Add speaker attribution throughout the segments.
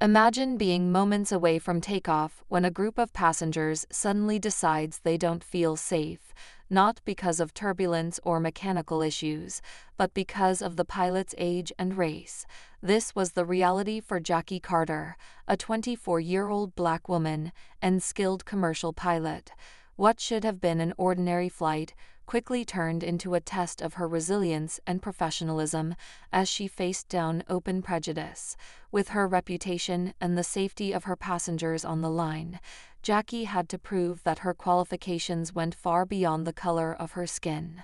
Speaker 1: Imagine being moments away from takeoff when a group of passengers suddenly decides they don't feel safe, not because of turbulence or mechanical issues, but because of the pilot's age and race. This was the reality for Jackie Carter, a 24-year-old black woman and skilled commercial pilot. What should have been an ordinary flight quickly turned into a test of her resilience and professionalism as she faced down open prejudice. With her reputation and the safety of her passengers on the line, Jackie had to prove that her qualifications went far beyond the color of her skin.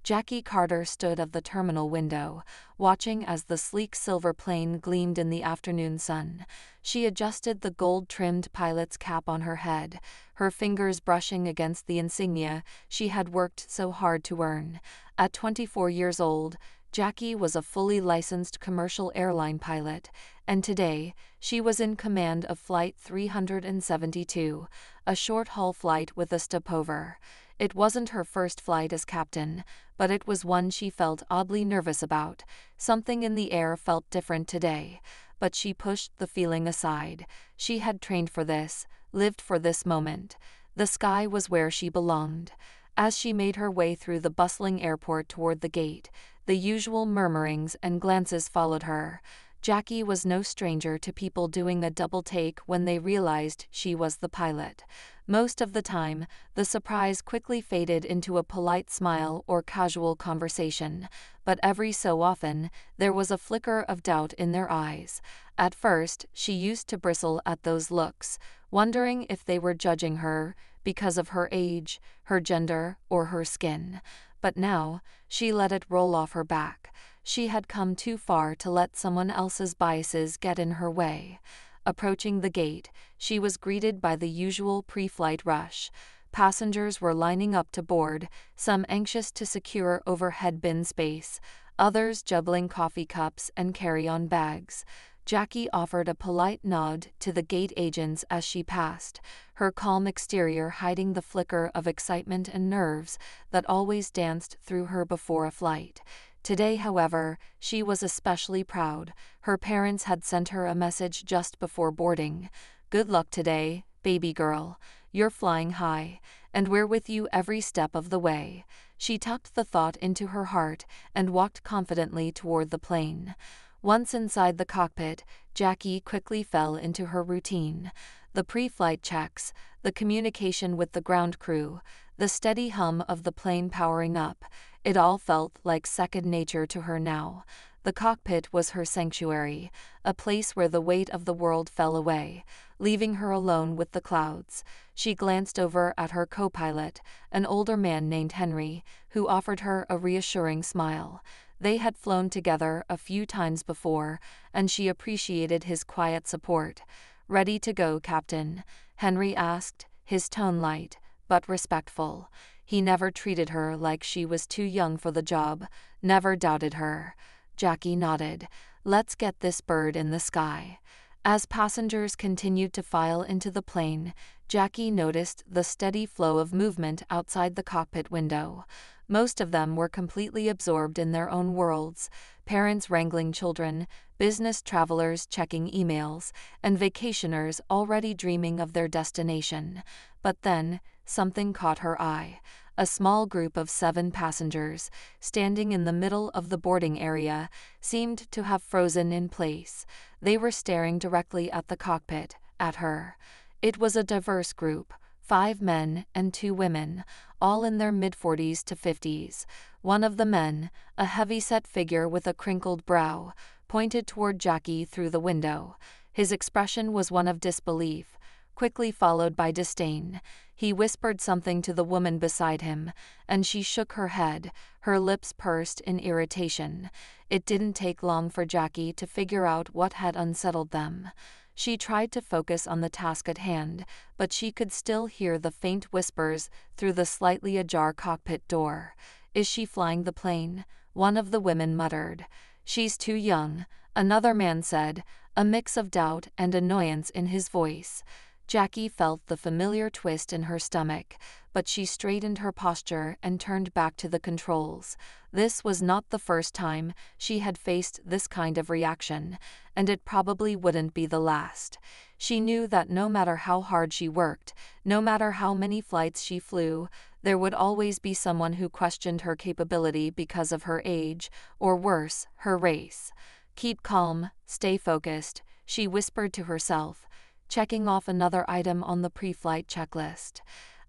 Speaker 1: Jackie Carter stood at the terminal window, watching as the sleek silver plane gleamed in the afternoon sun. She adjusted the gold-trimmed pilot's cap on her head, her fingers brushing against the insignia she had worked so hard to earn. At 24 years old, Jackie was a fully licensed commercial airline pilot, and today, she was in command of Flight 372, a short-haul flight with a stopover. It wasn't her first flight as captain, but it was one she felt oddly nervous about. Something in the air felt different today, but she pushed the feeling aside. She had trained for this, lived for this moment. The sky was where she belonged. As she made her way through the bustling airport toward the gate, the usual murmurings and glances followed her. Jackie was no stranger to people doing a double take when they realized she was the pilot. Most of the time, the surprise quickly faded into a polite smile or casual conversation, but every so often, there was a flicker of doubt in their eyes. At first, she used to bristle at those looks, wondering if they were judging her because of her age, her gender, or her skin. But now, she let it roll off her back. She had come too far to let someone else's biases get in her way. Approaching the gate, she was greeted by the usual pre-flight rush. Passengers were lining up to board, some anxious to secure overhead bin space, others juggling coffee cups and carry-on bags. Jackie offered a polite nod to the gate agents as she passed, her calm exterior hiding the flicker of excitement and nerves that always danced through her before a flight. Today, however, she was especially proud. Her parents had sent her a message just before boarding. "Good luck today, baby girl. You're flying high, and we're with you every step of the way." She tucked the thought into her heart and walked confidently toward the plane. Once inside the cockpit, Jackie quickly fell into her routine. The pre-flight checks, the communication with the ground crew, the steady hum of the plane powering up, it all felt like second nature to her now. The cockpit was her sanctuary, a place where the weight of the world fell away, leaving her alone with the clouds. She glanced over at her co-pilot, an older man named Henry, who offered her a reassuring smile. They had flown together a few times before, and she appreciated his quiet support. "Ready to go, Captain?" Henry asked, his tone light, but respectful. He never treated her like she was too young for the job, never doubted her. Jackie nodded. "Let's get this bird in the sky." As passengers continued to file into the plane, Jackie noticed the steady flow of movement outside the cockpit window. Most of them were completely absorbed in their own worlds, parents wrangling children, business travelers checking emails, and vacationers already dreaming of their destination. But then, something caught her eye. A small group of 7 passengers, standing in the middle of the boarding area, seemed to have frozen in place. They were staring directly at the cockpit, at her. It was a diverse group, 5 men and 2 women, all in their mid-40s to 50s. One of the men, a heavy-set figure with a crinkled brow, pointed toward Jackie through the window. His expression was one of disbelief, quickly followed by disdain. He whispered something to the woman beside him, and she shook her head, her lips pursed in irritation. It didn't take long for Jackie to figure out what had unsettled them. She tried to focus on the task at hand, but she could still hear the faint whispers through the slightly ajar cockpit door. "Is she flying the plane?" one of the women muttered. "She's too young," another man said, a mix of doubt and annoyance in his voice. Jackie felt the familiar twist in her stomach, but she straightened her posture and turned back to the controls. This was not the first time she had faced this kind of reaction, and it probably wouldn't be the last. She knew that no matter how hard she worked, no matter how many flights she flew, there would always be someone who questioned her capability because of her age, or worse, her race. "Keep calm, stay focused," she whispered to herself, checking off another item on the pre-flight checklist.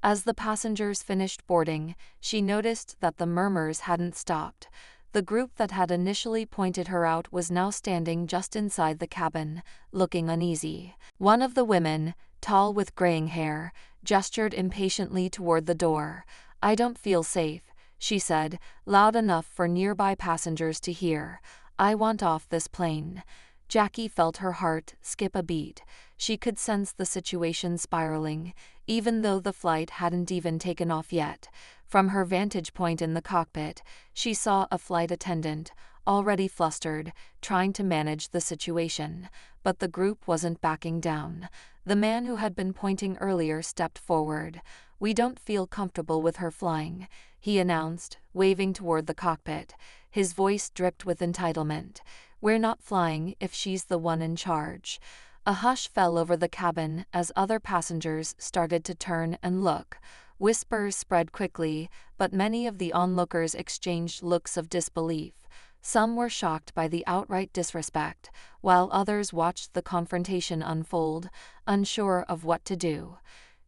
Speaker 1: As the passengers finished boarding, she noticed that the murmurs hadn't stopped. The group that had initially pointed her out was now standing just inside the cabin, looking uneasy. One of the women, tall with graying hair, gestured impatiently toward the door. "I don't feel safe," she said, loud enough for nearby passengers to hear. "I want off this plane." Jackie felt her heart skip a beat. She could sense the situation spiraling, even though the flight hadn't even taken off yet. From her vantage point in the cockpit, she saw a flight attendant, already flustered, trying to manage the situation. But the group wasn't backing down. The man who had been pointing earlier stepped forward. "We don't feel comfortable with her flying," he announced, waving toward the cockpit. His voice dripped with entitlement. "We're not flying if she's the one in charge." A hush fell over the cabin as other passengers started to turn and look. Whispers spread quickly, but many of the onlookers exchanged looks of disbelief. Some were shocked by the outright disrespect, while others watched the confrontation unfold, unsure of what to do.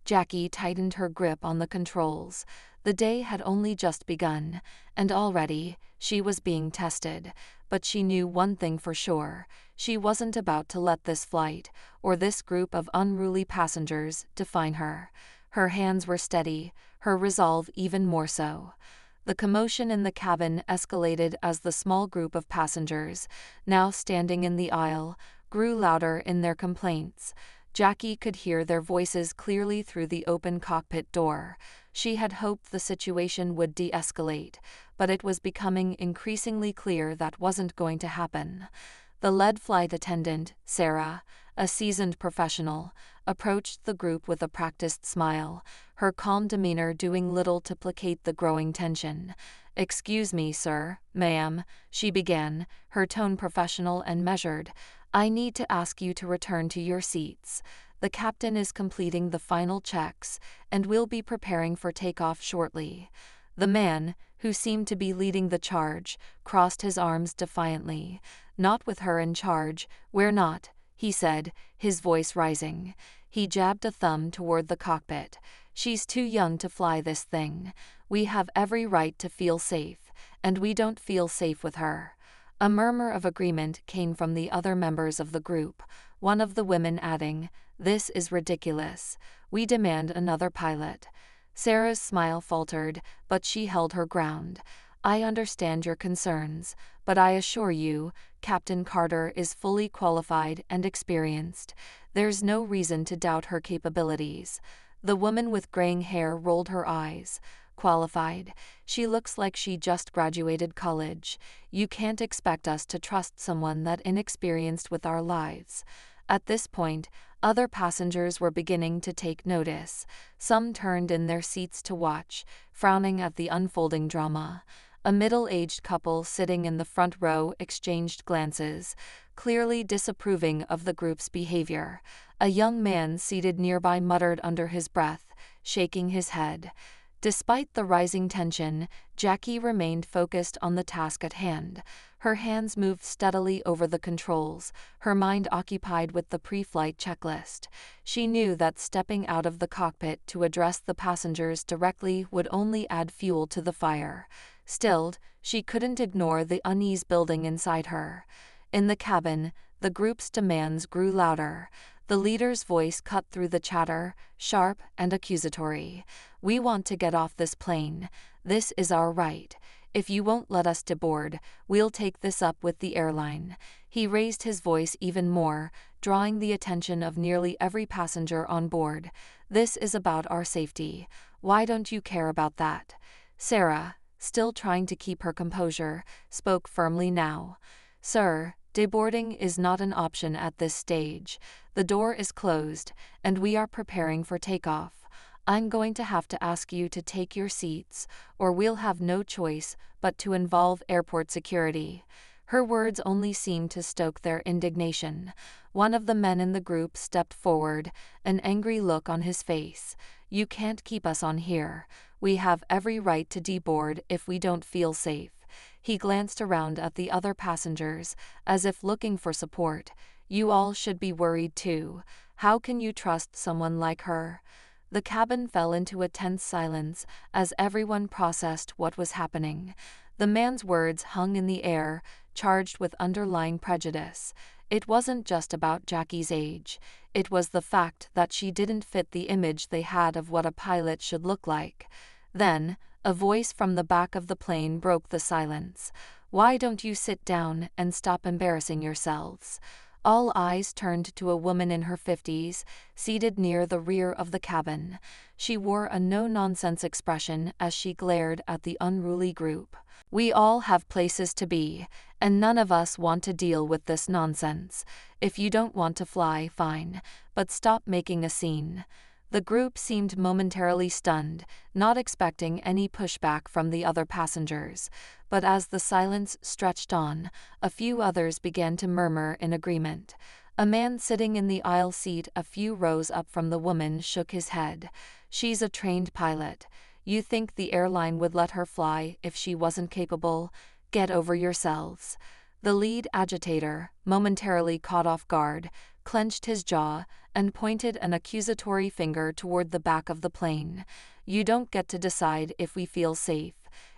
Speaker 1: Jackie tightened her grip on the controls. The day had only just begun, and already she was being tested. But she knew one thing for sure: she wasn't about to let this flight, or this group of unruly passengers, define her. Her hands were steady, her resolve even more so. The commotion in the cabin escalated as the small group of passengers, now standing in the aisle, grew louder in their complaints. Jackie could hear their voices clearly through the open cockpit door. She had hoped the situation would de-escalate, but it was becoming increasingly clear that wasn't going to happen. The lead flight attendant, Sarah, a seasoned professional, approached the group with a practiced smile, her calm demeanor doing little to placate the growing tension. "Excuse me, sir, ma'am," she began, her tone professional and measured. "I need to ask you to return to your seats. The captain is completing the final checks, and will be preparing for takeoff shortly." The man, who seemed to be leading the charge, crossed his arms defiantly. "Not with her in charge, we're not," he said, his voice rising. He jabbed a thumb toward the cockpit. "She's too young to fly this thing. We have every right to feel safe, and we don't feel safe with her." A murmur of agreement came from the other members of the group, one of the women adding, "This is ridiculous. We demand another pilot." Sarah's smile faltered, but she held her ground. "I understand your concerns, but I assure you, Captain Carter is fully qualified and experienced. There's no reason to doubt her capabilities." The woman with graying hair rolled her eyes. "Qualified? She looks like she just graduated college. You can't expect us to trust someone that inexperienced with our lives." At this point, other passengers were beginning to take notice. Some turned in their seats to watch, frowning at the unfolding drama. A middle-aged couple sitting in the front row exchanged glances, clearly disapproving of the group's behavior. A young man seated nearby muttered under his breath, shaking his head. Despite the rising tension, Jackie remained focused on the task at hand. Her hands moved steadily over the controls, her mind occupied with the pre-flight checklist. She knew that stepping out of the cockpit to address the passengers directly would only add fuel to the fire. Still, she couldn't ignore the unease building inside her. In the cabin, the group's demands grew louder. The leader's voice cut through the chatter, sharp and accusatory. "We want to get off this plane. This is our right. If you won't let us deboard, we'll take this up with the airline." He raised his voice even more, drawing the attention of nearly every passenger on board. "This is about our safety. Why don't you care about that?" Sarah, still trying to keep her composure, spoke firmly now. "Sir, Deboarding is not an option at this stage. The door is closed, and we are preparing for takeoff. I'm going to have to ask you to take your seats, or we'll have no choice but to involve airport security." Her words only seemed to stoke their indignation. One of the men in the group stepped forward, an angry look on his face. "You can't keep us on here. We have every right to deboard if we don't feel safe." He glanced around at the other passengers, as if looking for support. "You all should be worried too. How can you trust someone like her?" The cabin fell into a tense silence as everyone processed what was happening. The man's words hung in the air, charged with underlying prejudice. It wasn't just about Jackie's age. It was the fact that she didn't fit the image they had of what a pilot should look like. Then, a voice from the back of the plane broke the silence. "Why don't you sit down and stop embarrassing yourselves?" All eyes turned to a woman in her 50s, seated near the rear of the cabin. She wore a no-nonsense expression as she glared at the unruly group. "We all have places to be, and none of us want to deal with this nonsense. If you don't want to fly, fine, but stop making a scene." The group seemed momentarily stunned, not expecting any pushback from the other passengers. But as the silence stretched on, a few others began to murmur in agreement. A man sitting in the aisle seat a few rows up from the woman shook his head. "She's a trained pilot. You think the airline would let her fly if she wasn't capable? Get over yourselves." The lead agitator, momentarily caught off guard, clenched his jaw and pointed an accusatory finger toward the back of the plane. "You don't get to decide if we feel safe.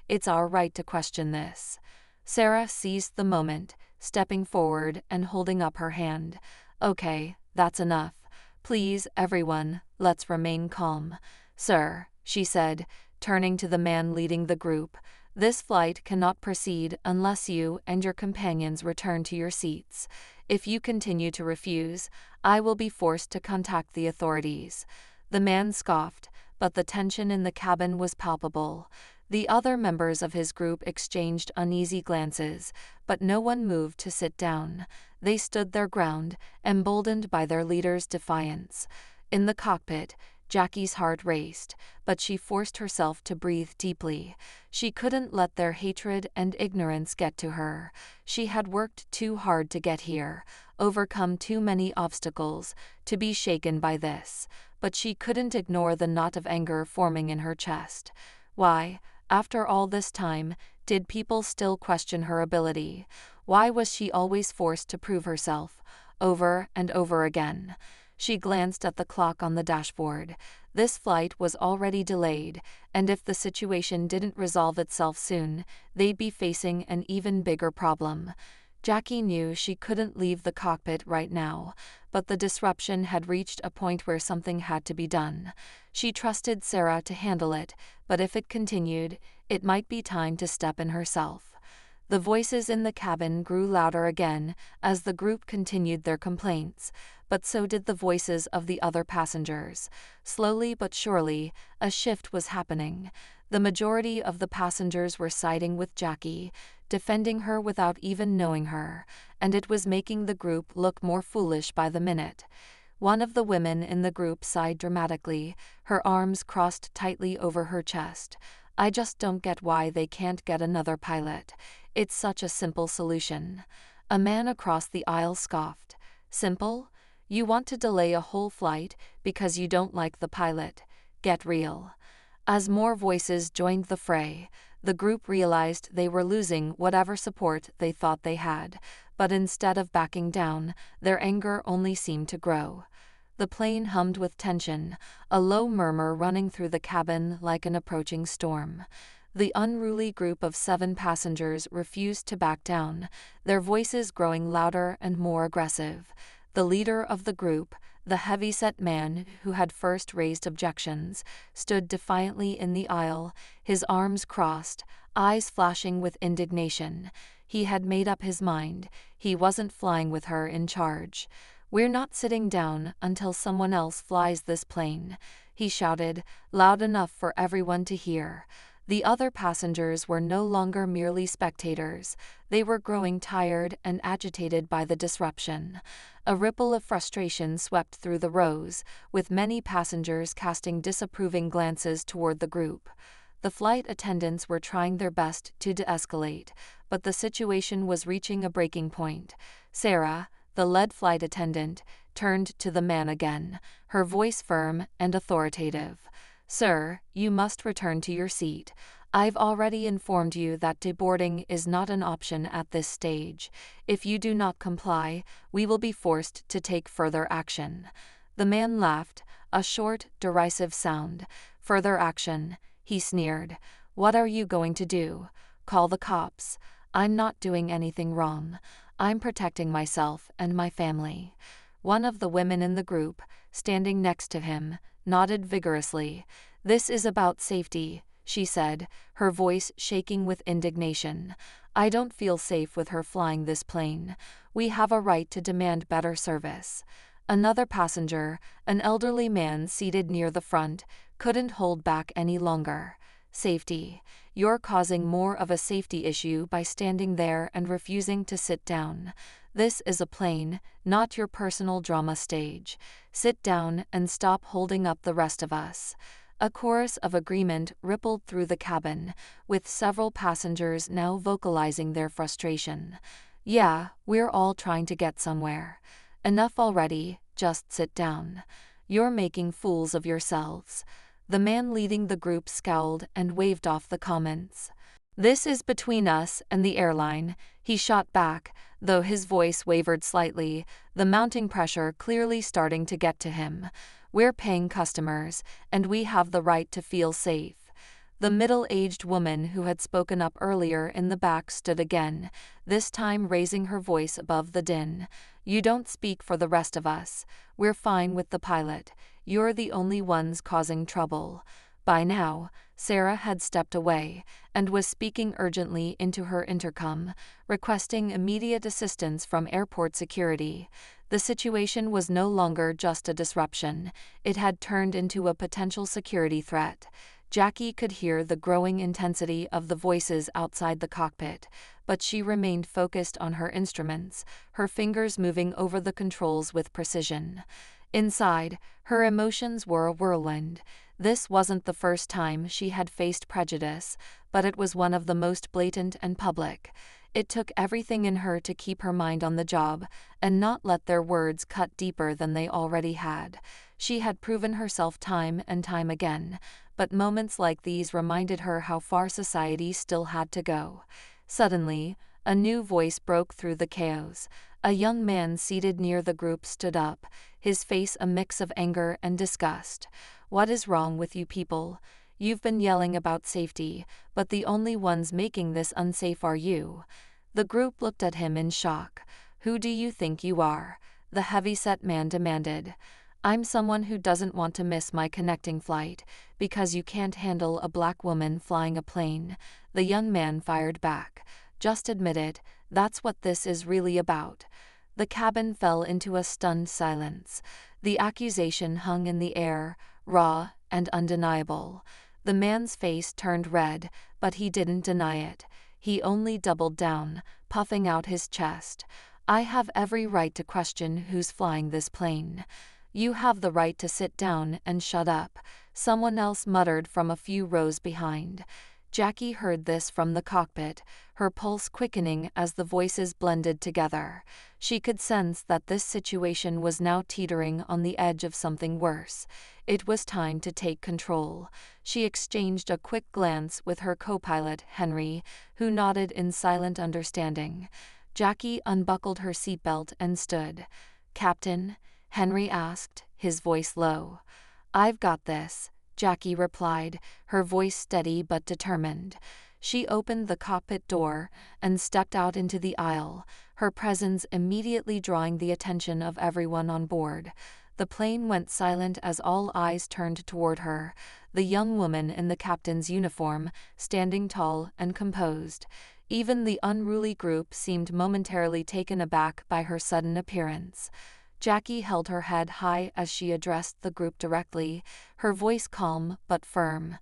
Speaker 1: It's our right to question this." Sarah seized the moment, stepping forward and holding up her hand. "Okay, that's enough. Please, everyone, let's remain calm." "Sir," she said, turning to the man leading the group, "this flight cannot proceed unless you and your companions return to your seats. If you continue to refuse, I will be forced to contact the authorities." The man scoffed, but the tension in the cabin was palpable. The other members of his group exchanged uneasy glances, but no one moved to sit down. They stood their ground, emboldened by their leader's defiance. In the cockpit, Jackie's heart raced, but she forced herself to breathe deeply. She couldn't let their hatred and ignorance get to her. She had worked too hard to get here, overcome too many obstacles, to be shaken by this. But she couldn't ignore the knot of anger forming in her chest. Why, after all this time, did people still question her ability? Why was she always forced to prove herself, over and over again? She glanced at the clock on the dashboard. This flight was already delayed, and if the situation didn't resolve itself soon, they'd be facing an even bigger problem. Jackie knew she couldn't leave the cockpit right now, but the disruption had reached a point where something had to be done. She trusted Sarah to handle it, but if it continued, it might be time to step in herself. The voices in the cabin grew louder again as the group continued their complaints, but so did the voices of the other passengers. Slowly but surely, a shift was happening. The majority of the passengers were siding with Jackie, defending her without even knowing her, and it was making the group look more foolish by the minute. One of the women in the group sighed dramatically, her arms crossed tightly over her chest. "I just don't get why they can't get another pilot. It's such a simple solution." A man across the aisle scoffed. "Simple? You want to delay a whole flight because you don't like the pilot? Get real." As more voices joined the fray, the group realized they were losing whatever support they thought they had, but instead of backing down, their anger only seemed to grow. The plane hummed with tension, a low murmur running through the cabin like an approaching storm. The unruly group of 7 passengers refused to back down, their voices growing louder and more aggressive. The leader of the group, the heavy-set man who had first raised objections, stood defiantly in the aisle, his arms crossed, eyes flashing with indignation. He had made up his mind. He wasn't flying with her in charge. "We're not sitting down until someone else flies this plane," he shouted, loud enough for everyone to hear. The other passengers were no longer merely spectators. They were growing tired and agitated by the disruption. A ripple of frustration swept through the rows, with many passengers casting disapproving glances toward the group. The flight attendants were trying their best to de-escalate, but the situation was reaching a breaking point. Sarah, the lead flight attendant, turned to the man again, her voice firm and authoritative. "Sir, you must return to your seat. I've already informed you that deboarding is not an option at this stage. If you do not comply, we will be forced to take further action." The man laughed, a short, derisive sound. "Further action," he sneered. "What are you going to do? Call the cops? I'm not doing anything wrong. I'm protecting myself and my family." One of the women in the group, standing next to him, nodded vigorously. "This is about safety," she said, her voice shaking with indignation. "I don't feel safe with her flying this plane. We have a right to demand better service." Another passenger, an elderly man seated near the front, couldn't hold back any longer. "Safety. You're causing more of a safety issue by standing there and refusing to sit down. This is a plane, not your personal drama stage. Sit down and stop holding up the rest of us." A chorus of agreement rippled through the cabin, with several passengers now vocalizing their frustration. "Yeah, we're all trying to get somewhere. Enough already, just sit down. You're making fools of yourselves." The man leading the group scowled and waved off the comments. "This is between us and the airline," he shot back, though his voice wavered slightly, the mounting pressure clearly starting to get to him. "We're paying customers, and we have the right to feel safe." The middle-aged woman who had spoken up earlier in the back stood again, this time raising her voice above the din. "You don't speak for the rest of us. We're fine with the pilot. You're the only ones causing trouble." By now, Sarah had stepped away and was speaking urgently into her intercom, requesting immediate assistance from airport security. The situation was no longer just a disruption, it had turned into a potential security threat. Jackie could hear the growing intensity of the voices outside the cockpit, but she remained focused on her instruments, her fingers moving over the controls with precision. Inside, her emotions were a whirlwind. This wasn't the first time she had faced prejudice, but it was one of the most blatant and public. It took everything in her to keep her mind on the job and not let their words cut deeper than they already had. She had proven herself time and time again, but moments like these reminded her how far society still had to go. Suddenly, a new voice broke through the chaos. A young man seated near the group stood up, his face a mix of anger and disgust. "What is wrong with you people? You've been yelling about safety, but the only ones making this unsafe are you." The group looked at him in shock. "Who do you think you are?" the heavyset man demanded. "I'm someone who doesn't want to miss my connecting flight, because you can't handle a black woman flying a plane," the young man fired back. "Just admit it, that's what this is really about." The cabin fell into a stunned silence. The accusation hung in the air, raw and undeniable. The man's face turned red, but he didn't deny it. He only doubled down, puffing out his chest. "I have every right to question who's flying this plane." "You have the right to sit down and shut up," someone else muttered from a few rows behind. Jackie heard this from the cockpit, her pulse quickening as the voices blended together. She could sense that this situation was now teetering on the edge of something worse. It was time to take control. She exchanged a quick glance with her co-pilot, Henry, who nodded in silent understanding. Jackie unbuckled her seatbelt and stood. "Captain?" Henry asked, his voice low. "I've got this," Jackie replied, her voice steady but determined. She opened the cockpit door and stepped out into the aisle, her presence immediately drawing the attention of everyone on board. The plane went silent as all eyes turned toward her, the young woman in the captain's uniform, standing tall and composed. Even the unruly group seemed momentarily taken aback by her sudden appearance. Jackie held her head high as she addressed the group directly, her voice calm but firm.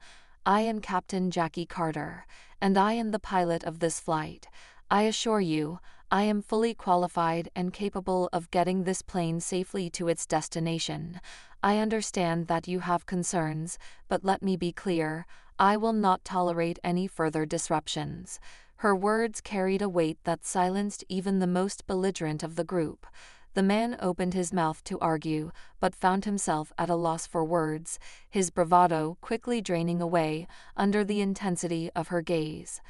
Speaker 1: I am Captain Jackie Carter, and I am the pilot of this flight. I assure you, I am fully qualified and capable of getting this plane safely to its destination. I understand that you have concerns, but let me be clear, I will not tolerate any further disruptions." Her words carried a weight that silenced even the most belligerent of the group. The man opened his mouth to argue, but found himself at a loss for words, his bravado quickly draining away under the intensity of her gaze.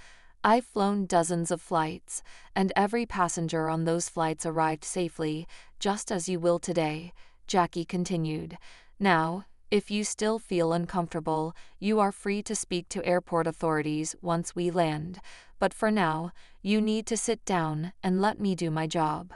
Speaker 1: "I've flown dozens of flights, and every passenger on those flights arrived safely, just as you will today," Jackie continued. "Now, if you still feel uncomfortable, you are free to speak to airport authorities once we land, but for now, you need to sit down and let me do my job."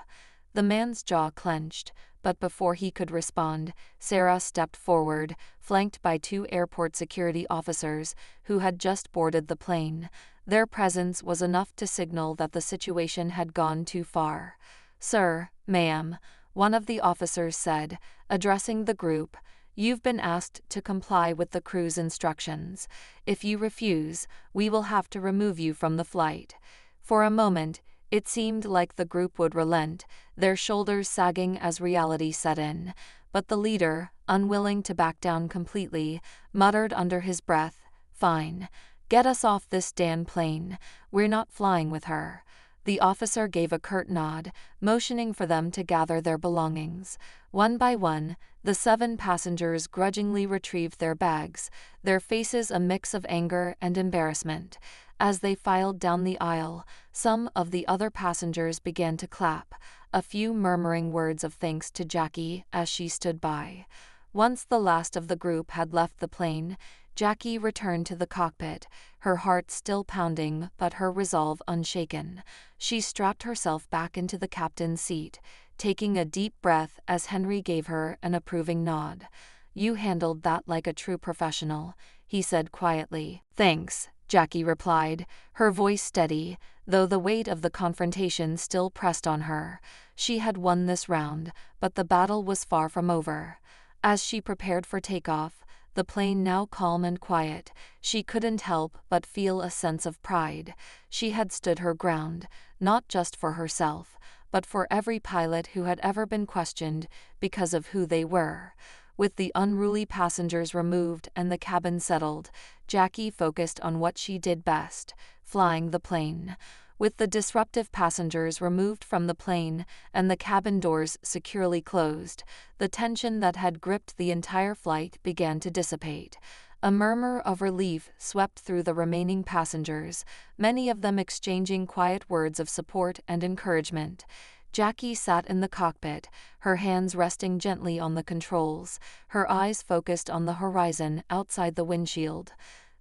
Speaker 1: The man's jaw clenched, but before he could respond, Sarah stepped forward, flanked by 2 airport security officers who had just boarded the plane. Their presence was enough to signal that the situation had gone too far. "Sir, ma'am," one of the officers said, addressing the group, "you've been asked to comply with the crew's instructions. If you refuse, we will have to remove you from the flight." For a moment, it seemed like the group would relent, their shoulders sagging as reality set in, but the leader, unwilling to back down completely, muttered under his breath, "Fine. Get us off this damn plane. We're not flying with her." The officer gave a curt nod, motioning for them to gather their belongings. One by one, the 7 passengers grudgingly retrieved their bags, their faces a mix of anger and embarrassment. As they filed down the aisle, some of the other passengers began to clap, a few murmuring words of thanks to Jackie as she stood by. Once the last of the group had left the plane, Jackie returned to the cockpit, her heart still pounding but her resolve unshaken. She strapped herself back into the captain's seat, taking a deep breath as Henry gave her an approving nod. "You handled that like a true professional," he said quietly. "Thanks," Jackie replied, her voice steady, though the weight of the confrontation still pressed on her. She had won this round, but the battle was far from over. As she prepared for takeoff, the plane now calm and quiet, she couldn't help but feel a sense of pride. She had stood her ground, not just for herself, but for every pilot who had ever been questioned because of who they were. With the unruly passengers removed and the cabin settled, Jackie focused on what she did best, flying the plane. With the disruptive passengers removed from the plane and the cabin doors securely closed, the tension that had gripped the entire flight began to dissipate. A murmur of relief swept through the remaining passengers, many of them exchanging quiet words of support and encouragement. Jackie sat in the cockpit, her hands resting gently on the controls, her eyes focused on the horizon outside the windshield.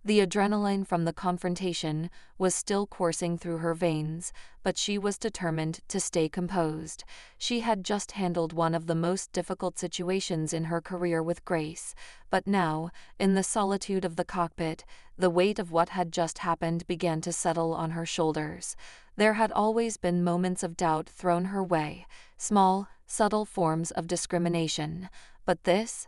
Speaker 1: The adrenaline from the confrontation was still coursing through her veins, but she was determined to stay composed. She had just handled one of the most difficult situations in her career with grace, but now, in the solitude of the cockpit, the weight of what had just happened began to settle on her shoulders. There had always been moments of doubt thrown her way, small, subtle forms of discrimination, but this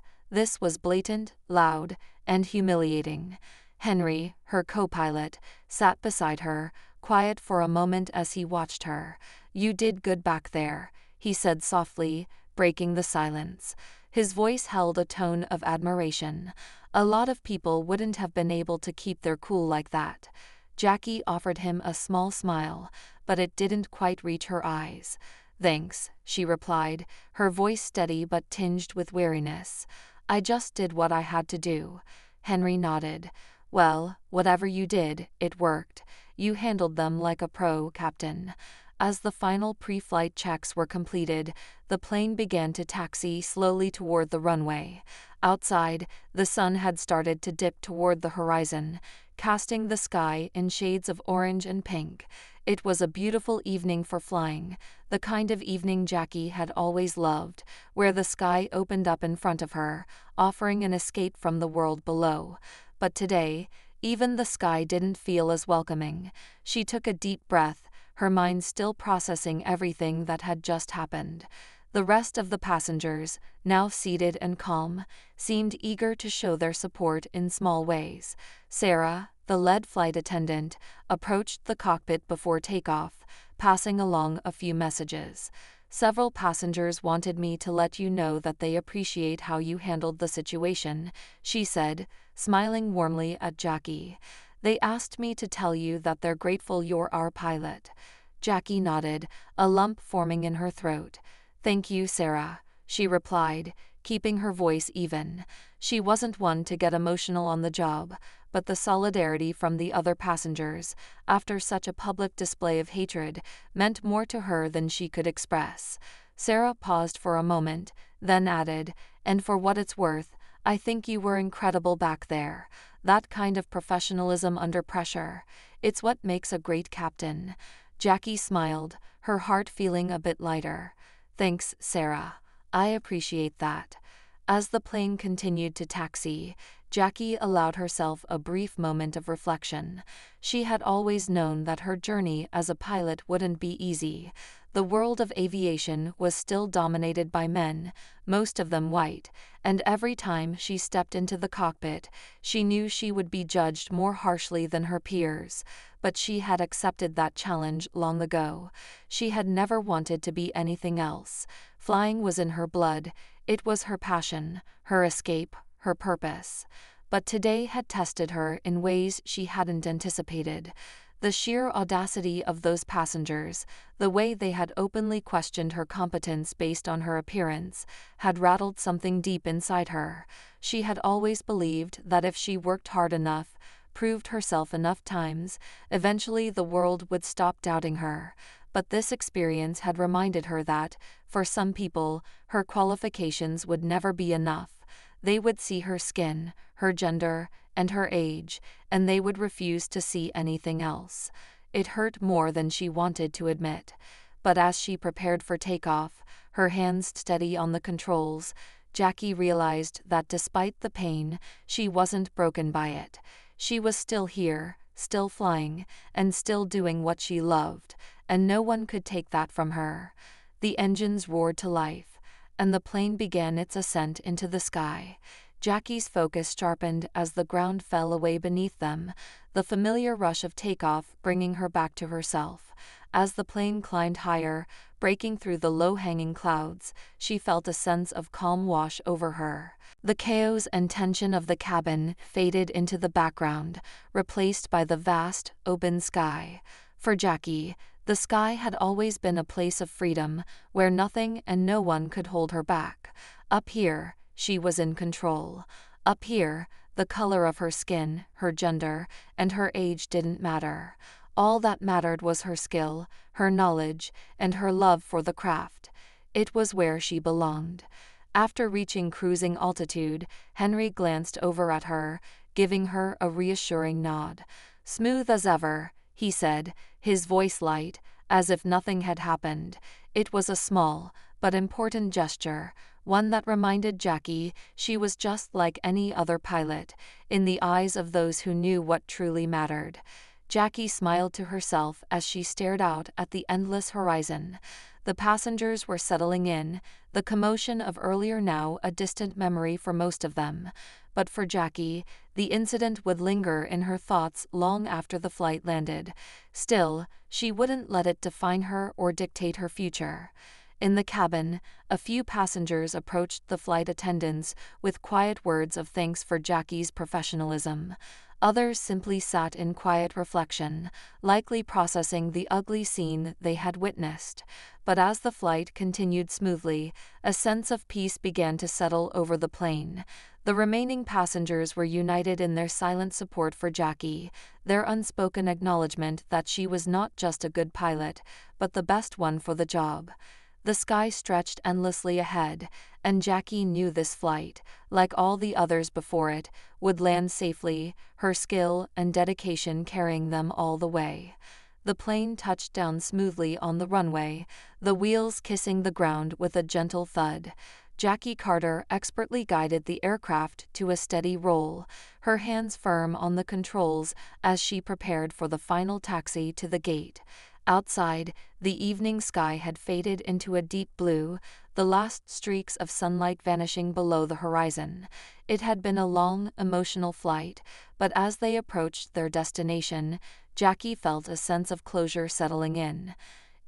Speaker 1: was blatant, loud, and humiliating. Henry, her co-pilot, sat beside her, quiet for a moment as he watched her. "You did good back there," he said softly, breaking the silence. His voice held a tone of admiration. A lot of people wouldn't have been able to keep their cool like that. Jackie offered him a small smile, but it didn't quite reach her eyes. "Thanks," she replied, her voice steady but tinged with weariness. "I just did what I had to do." Henry nodded. "Well, whatever you did, it worked. You handled them like a pro, Captain." As the final pre-flight checks were completed, the plane began to taxi slowly toward the runway. Outside, the sun had started to dip toward the horizon, casting the sky in shades of orange and pink. It was a beautiful evening for flying, the kind of evening Jackie had always loved, where the sky opened up in front of her, offering an escape from the world below. But today, even the sky didn't feel as welcoming. She took a deep breath, her mind still processing everything that had just happened. The rest of the passengers, now seated and calm, seemed eager to show their support in small ways. Sarah, the lead flight attendant, approached the cockpit before takeoff, passing along a few messages. Several passengers wanted me to let you know that they appreciate how you handled the situation, she said, smiling warmly at Jackie. They asked me to tell you that they're grateful you're our pilot. Jackie nodded, a lump forming in her throat. Thank you, Sarah, she replied, keeping her voice even. She wasn't one to get emotional on the job, but the solidarity from the other passengers, after such a public display of hatred, meant more to her than she could express. Sarah paused for a moment, then added, and for what it's worth, I think you were incredible back there. That kind of professionalism under pressure. It's what makes a great captain. Jackie smiled, her heart feeling a bit lighter. Thanks, Sarah. I appreciate that. As the plane continued to taxi, Jackie allowed herself a brief moment of reflection. She had always known that her journey as a pilot wouldn't be easy. The world of aviation was still dominated by men, most of them white, and every time she stepped into the cockpit, she knew she would be judged more harshly than her peers. But she had accepted that challenge long ago. She had never wanted to be anything else. Flying was in her blood. It was her passion, her escape, her purpose. But today had tested her in ways she hadn't anticipated. The sheer audacity of those passengers, the way they had openly questioned her competence based on her appearance, had rattled something deep inside her. She had always believed that if she worked hard enough, proved herself enough times, eventually the world would stop doubting her. But this experience had reminded her that, for some people, her qualifications would never be enough. They would see her skin, her gender, and her age, and they would refuse to see anything else. It hurt more than she wanted to admit. But as she prepared for takeoff, her hands steady on the controls, Jackie realized that despite the pain, she wasn't broken by it. She was still here, still flying, and still doing what she loved, and no one could take that from her. The engines roared to life, and the plane began its ascent into the sky. Jackie's focus sharpened as the ground fell away beneath them, the familiar rush of takeoff bringing her back to herself. As the plane climbed higher, breaking through the low-hanging clouds, she felt a sense of calm wash over her. The chaos and tension of the cabin faded into the background, replaced by the vast, open sky. For Jackie, the sky had always been a place of freedom, where nothing and no one could hold her back. Up here, she was in control. Up here, the color of her skin, her gender, and her age didn't matter. All that mattered was her skill, her knowledge, and her love for the craft. It was where she belonged. After reaching cruising altitude, Henry glanced over at her, giving her a reassuring nod. Smooth as ever, he said, his voice light, as if nothing had happened. It was a small, but important gesture, one that reminded Jackie she was just like any other pilot, in the eyes of those who knew what truly mattered. Jackie smiled to herself as she stared out at the endless horizon. The passengers were settling in, the commotion of earlier now a distant memory for most of them. But for Jackie, the incident would linger in her thoughts long after the flight landed. Still, she wouldn't let it define her or dictate her future. In the cabin, a few passengers approached the flight attendants with quiet words of thanks for Jackie's professionalism. Others simply sat in quiet reflection, likely processing the ugly scene they had witnessed. But as the flight continued smoothly, a sense of peace began to settle over the plane. The remaining passengers were united in their silent support for Jackie, their unspoken acknowledgement that she was not just a good pilot, but the best one for the job. The sky stretched endlessly ahead, and Jackie knew this flight, like all the others before it, would land safely, her skill and dedication carrying them all the way. The plane touched down smoothly on the runway, the wheels kissing the ground with a gentle thud. Jackie Carter expertly guided the aircraft to a steady roll, her hands firm on the controls as she prepared for the final taxi to the gate. Outside, the evening sky had faded into a deep blue, the last streaks of sunlight vanishing below the horizon. It had been a long, emotional flight, but as they approached their destination, Jackie felt a sense of closure settling in.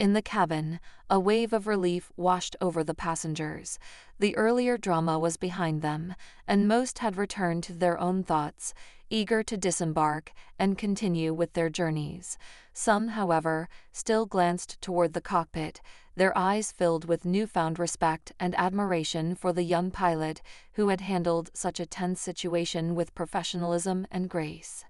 Speaker 1: In the cabin, a wave of relief washed over the passengers. The earlier drama was behind them, and most had returned to their own thoughts, eager to disembark and continue with their journeys. Some, however, still glanced toward the cockpit, their eyes filled with newfound respect and admiration for the young pilot who had handled such a tense situation with professionalism and grace.